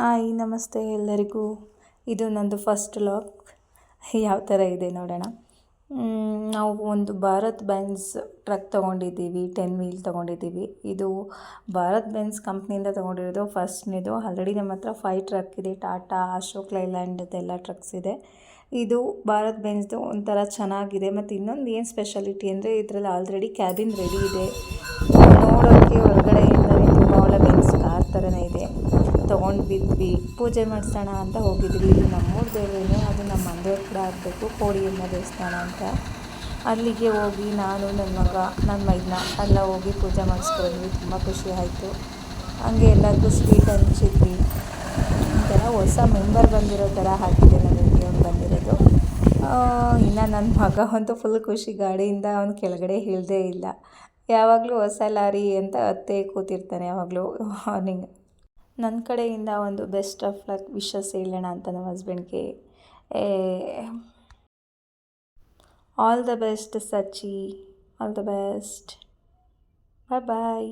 Hi ನಮಸ್ತೆ ಎಲ್ಲರಿಗೂ. ಇದು ನಂದು ಫಸ್ಟ್ ಲಾಗ್. ಯಾವ ಥರ ಇದೆ ನೋಡೋಣ. ನಾವು ಒಂದು ಭಾರತ್ ಬೆನ್ಸ್ ಟ್ರಕ್ ತೊಗೊಂಡಿದ್ದೀವಿ, 10 ವೀಲ್ ತೊಗೊಂಡಿದ್ದೀವಿ. ಇದು ಭಾರತ್ ಬೆನ್ಸ್ ಕಂಪ್ನಿಯಿಂದ ತೊಗೊಂಡಿರೋದು ಫಸ್ಟ್ನೇದು. ಆಲ್ರೆಡಿ ನಮ್ಮ ಹತ್ರ 5 ಟ್ರಕ್ ಇದೆ, ಟಾಟಾ, ಅಶೋಕ್ ಲೈಲ್ಯಾಂಡ್ ಇದೆಲ್ಲ ಟ್ರಕ್ಸ್ ಇದೆ. ಇದು ಭಾರತ್ ಬೆನ್ಸ್ದು ಒಂಥರ ಚೆನ್ನಾಗಿದೆ. ಮತ್ತು ಇನ್ನೊಂದು ಏನು ಸ್ಪೆಷಾಲಿಟಿ ಅಂದರೆ ಇದರಲ್ಲಿ ಆಲ್ರೆಡಿ ಕ್ಯಾಬಿನ್ ರೆಡಿ ಇದೆ. ನೋಡೋಕ್ಕೆ ಹೊರಗಡೆಯಿಂದಲೇ ತುಂಬ ಒಳ್ಳೆ ಬೆನ್ಸ್ ಕಾರ್ ಥರನೇ ಇದೆ. ತೊಗೊಂಡ್ಬಿದ್ವಿ, ಪೂಜೆ ಮಾಡಿಸೋಣ ಅಂತ ಹೋಗಿದ್ವಿ. ಇದು ನಮ್ಮೂರ ದೇವರೇನೆ, ಅದು ನಮ್ಮ ಮನೆದೇವ್ರು ಕೂಡ ಆಗಬೇಕು, ಕೋಡಿಯಮ್ಮ ದೇವಸ್ಥಾನ ಅಂತ. ಅಲ್ಲಿಗೆ ಹೋಗಿ ನಾನು, ನನ್ನ ಮಗ, ನನ್ನ ಮೈದನ ಎಲ್ಲ ಹೋಗಿ ಪೂಜೆ ಮಾಡಿಸ್ಕೊಂಡ್ವಿ. ತುಂಬ ಖುಷಿ ಆಯಿತು. ಹಂಗೆ ಎಲ್ಲರಿಗೂ ಸ್ವೀಟ್ ಹಂಚಿದ್ವಿ. ಒಂಥರ ಹೊಸ ಮೆಂಬರ್ ಬಂದಿರೋ ಥರ ಆಗಿದೆ ನನಗೆ ಅವ್ನು ಬಂದಿರೋದು. ಇನ್ನು ನನ್ನ ಮಗ ಅಂತೂ ಫುಲ್ ಖುಷಿ. ಗಾಡಿಯಿಂದ ಅವನು ಕೆಳಗಡೆ ಇಳಿದೇ ಇಲ್ಲ. ಯಾವಾಗಲೂ ಹೊಸ ಲಾರಿ ಅಂತ ಹತ್ತೇ ಕೂತಿರ್ತಾನೆ ಯಾವಾಗಲೂ ಮಾರ್ನಿಂಗ್. ನನ್ನ ಕಡೆಯಿಂದ ಒಂದು ಬೆಸ್ಟ್ ಆಫ್ ಲಕ್ ವಿಶಸ್ ಹೇಳೋಣ ಅಂತ ನಮ್ಮ ಹಸ್ಬೆಂಡ್ಗೆ. All the best Sachchi, all the best. Bye bye.